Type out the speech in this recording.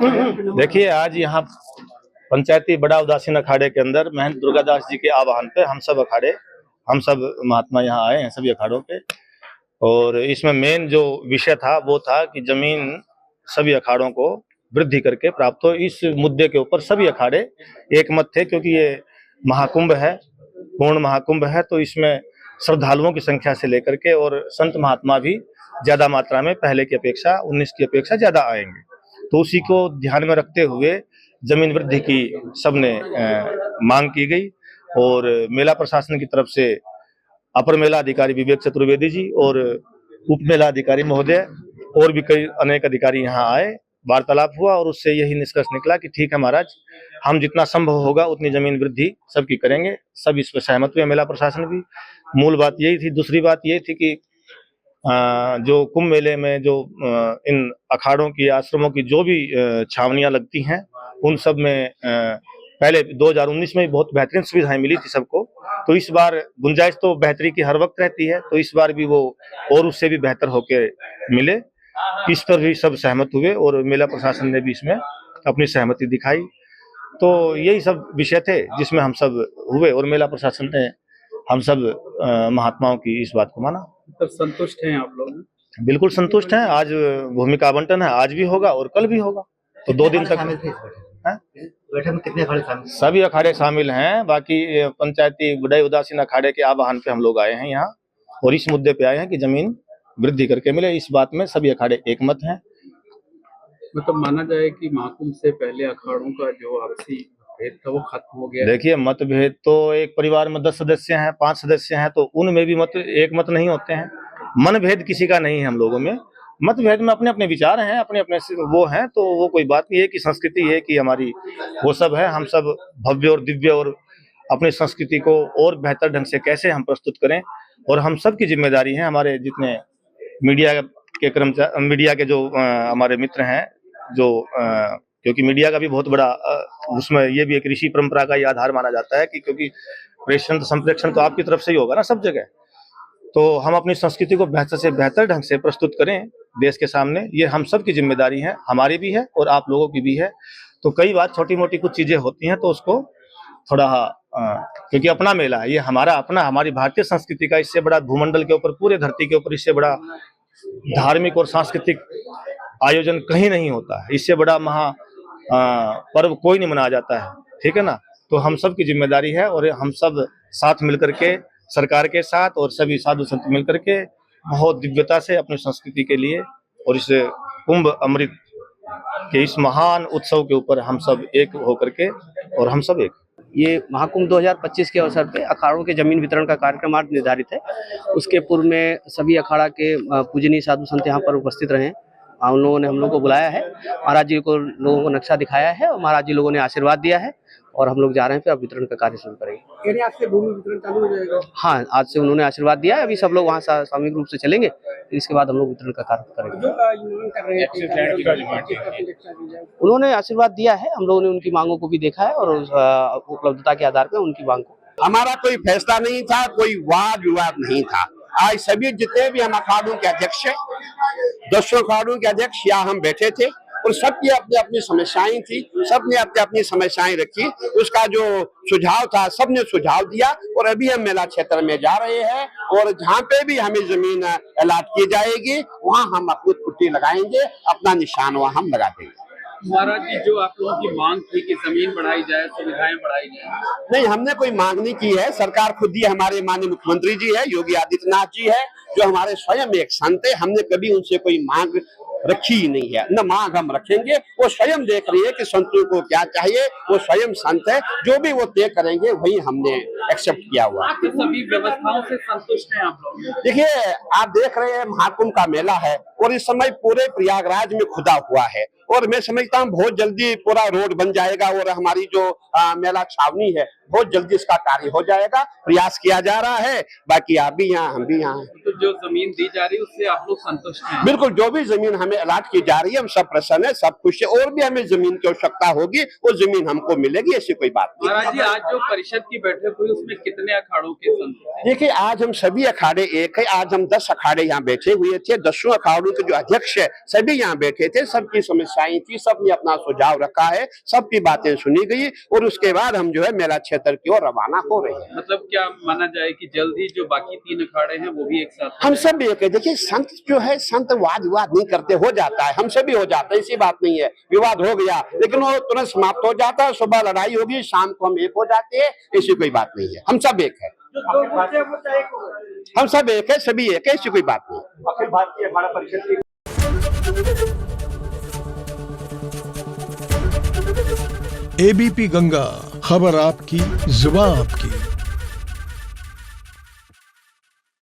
देखिए, आज यहाँ पंचायती बड़ा उदासीन अखाड़े के अंदर महंत दुर्गादास जी के आह्वान पे हम सब महात्मा यहाँ आए हैं सभी अखाड़ों के। और इसमें मेन जो विषय था वो था कि जमीन सभी अखाड़ों को वृद्धि करके प्राप्त हो। इस मुद्दे के ऊपर सभी अखाड़े एक मत थे, क्योंकि ये महाकुंभ है, पूर्ण महाकुंभ है, तो इसमें श्रद्धालुओं की संख्या से लेकर के और संत महात्मा भी ज्यादा मात्रा में पहले की अपेक्षा 19 की अपेक्षा ज्यादा आएंगे। तो उसी को ध्यान में रखते हुए जमीन वृद्धि की सबने मांग की गई। और मेला प्रशासन की तरफ से अपर मेला अधिकारी विवेक चतुर्वेदी जी और उप मेला अधिकारी महोदय और भी कई अनेक अधिकारी यहाँ आए, वार्तालाप हुआ और उससे यही निष्कर्ष निकला कि ठीक है महाराज, हम जितना संभव होगा उतनी जमीन वृद्धि सबकी करेंगे। सब इस पर सहमत हुए, मेला प्रशासन भी। मूल बात यही थी। दूसरी बात यही थी कि जो कुंभ मेले में जो इन अखाड़ों की आश्रमों की जो भी छावनियां लगती हैं, उन सब में पहले 2019 में बहुत बेहतरीन सुविधाएं मिली थी सबको। तो इस बार गुंजाइश तो बेहतरी की हर वक्त रहती है, तो इस बार भी वो और उससे भी बेहतर होके मिले, इस पर भी सब सहमत हुए और मेला प्रशासन ने भी इसमें अपनी सहमति दिखाई। तो यही सब विषय थे जिसमें हम सब हुए और मेला प्रशासन ने हम सब महात्माओं की इस बात को माना। तो संतुष्ट हैं आप लोग? बिल्कुल संतुष्ट हैं। आज भूमि का आवंटन है, आज भी होगा और कल भी होगा। तो 2 दिन तक बैठक में कितने अखाड़े शामिल? सभी अखाड़े शामिल हैं। बाकी पंचायती बड़े उदासीन अखाड़े के आह्वान पे हम लोग आए हैं यहाँ और इस मुद्दे पे आए हैं कि जमीन वृद्धि करके मिले। इस बात में सभी अखाड़े एकमत हैं। मतलब माना जाए कि महाकुंभ से पहले अखाड़ों का जो आपसी भेद था वो खत्म हो गया। देखिए, मतभेद तो एक परिवार में 10 सदस्य हैं, 5 सदस्य हैं, तो उनमें भी एक मत नहीं होते हैं। मनभेद किसी का नहीं है हम लोगों में। मतभेद में अपने अपने विचार हैं, अपने अपने वो हैं, तो वो कोई बात नहीं है कि संस्कृति है कि हमारी वो सब है। हम सब भव्य और दिव्य और अपनी संस्कृति को और बेहतर ढंग से कैसे हम प्रस्तुत करें, और हम सब की जिम्मेदारी है। हमारे जितने मीडिया के जो हमारे मित्र हैं, जो क्योंकि मीडिया का भी बहुत बड़ा उसमें ये भी एक ऋषि परंपरा का ही आधार माना जाता है कि क्योंकि प्रेषण संप्रेषण तो आपकी तरफ से ही होगा ना सब जगह। तो हम अपनी संस्कृति को बेहतर से बेहतर ढंग से प्रस्तुत करें देश के सामने, ये हम सब की जिम्मेदारी है, हमारी भी है और आप लोगों की भी है। तो कई बार छोटी मोटी कुछ चीजें होती हैं तो उसको थोड़ा क्योंकि अपना मेला है, ये हमारा अपना, हमारी भारतीय संस्कृति का इससे बड़ा भूमंडल के ऊपर, पूरे धरती के ऊपर इससे बड़ा धार्मिक और सांस्कृतिक आयोजन कहीं नहीं होता है। इससे बड़ा महा पर्व कोई नहीं मनाया जाता है, ठीक है ना। तो हम सब की जिम्मेदारी है और हम सब साथ मिलकर के, सरकार के साथ और सभी साधु संत मिलकर के बहुत दिव्यता से अपनी संस्कृति के लिए और इस कुंभ अमृत के इस महान उत्सव के ऊपर हम सब एक होकर के और हम सब एक। ये महाकुंभ 2025 के अवसर पे अखाड़ों के जमीन वितरण का कार्यक्रम आज निर्धारित है। उसके पूर्व में सभी अखाड़ा के पूजनीय साधु संत यहाँ पर उपस्थित रहे। उन लोगों ने हम लोग को बुलाया है, महाराज जी को लोगों को नक्शा दिखाया है और महाराज जी लोगों ने आशीर्वाद दिया है और हम लोग जा रहे हैं, फिर अब वितरण का कार्य शुरू करेंगे। आज से भूमि वितरण चालू हो जाएगा? हाँ, आज से उन्होंने आशीर्वाद दिया है। अभी सब लोग वहाँ सामूहिक रूप से चलेंगे, फिर इसके बाद हम लोग वितरण का कार्य करेंगे। उन्होंने आशीर्वाद दिया है, हम लोगों ने उनकी मांगों को भी देखा है और उपलब्धता के आधार पर उनकी मांग को। हमारा कोई फैसला नहीं था, कोई वाद विवाद नहीं था। आज सभी जितने भी हम अखाड़ों के अध्यक्ष हैं, 10 अखाड़ों के अध्यक्ष यहाँ हम बैठे थे और सबकी अपनी अपनी समस्याएं थी, सबने अपनी अपनी समस्याएं रखी। उसका जो सुझाव था सबने सुझाव दिया और अभी हम मेला क्षेत्र में जा रहे हैं और जहाँ पे भी हमें जमीन अलॉट की जाएगी वहाँ हम अपनी कुट्टी लगाएंगे, अपना निशान वहाँ हम लगा देंगे। महाराज जी, जो आप लोगों की मांग थी कि जमीन बढ़ाई जाए, सुविधाएं बढ़ाई जाए, नहीं, हमने कोई मांग नहीं की है। सरकार खुद ही हमारे माननीय मुख्यमंत्री जी है, योगी आदित्यनाथ जी है, जो हमारे स्वयं एक संत है। हमने कभी उनसे कोई मांग रखी ही नहीं है, न मांग हम रखेंगे। वो स्वयं देख रही है कि संतों को क्या चाहिए, वो स्वयं संत है, जो भी वो तय करेंगे वही हमने एक्सेप्ट किया हुआ। तो सभी व्यवस्थाओं से संतुष्ट हैं आप लोग? देखिए, आप देख रहे हैं महाकुंभ का मेला है और इस समय पूरे प्रयागराज में खुदा हुआ है और मैं समझता हूँ बहुत जल्दी पूरा रोड बन जाएगा और हमारी जो मेला छावनी है बहुत जल्दी इसका कार्य हो जाएगा। प्रयास किया जा रहा है। बाकी आप भी यहाँ, हम भी यहाँ। तो जो जमीन दी जा रही है उससे आप लोग संतुष्ट हैं? बिल्कुल, जो भी जमीन हमें अलॉट की जा रही है हम सब प्रसन्न है, सब खुश है। और भी हमें जमीन की आवश्यकता होगी वो जमीन हमको मिलेगी, ऐसी कोई बात नहीं। महाराज जी, आज जो परिषद की बैठक हुई उसमें कितने अखाड़ों के संत? देखिए, आज हम सभी अखाड़े एक है। आज हम 10 अखाड़े यहाँ बैठे हुए थे। 10 अखाड़ों अखाड़ों के जो अध्यक्ष है सभी यहाँ बैठे थे, सबकी समस्याएं थी, सबने अपना सुझाव रखा है, सबकी बातें सुनी गई और उसके बाद हम जो है मेला क्षेत्र की ओर रवाना हो रहे हैं। मतलब क्या माना जाए कि जल्द ही जो बाकी 3 अखाड़े हैं वो भी एक साथ हम सब एक है। देखिए संत जो है, संत वाद विवाद नहीं करते, हो जाता है, हमसे भी हो जाता है, ऐसी बात नहीं है, विवाद हो गया लेकिन वो तुरंत समाप्त हो जाता है, सुबह लड़ाई होगी, शाम को हम एक हो जाते हैं, ऐसी कोई बात नहीं है, हम सब एक है, हम सब एक है, सभी एक है, ऐसी कोई बात नहीं। अखिल भारतीय अखाड़ा परिषद की एबीपी गंगा, खबर आपकी, जुबान आपकी।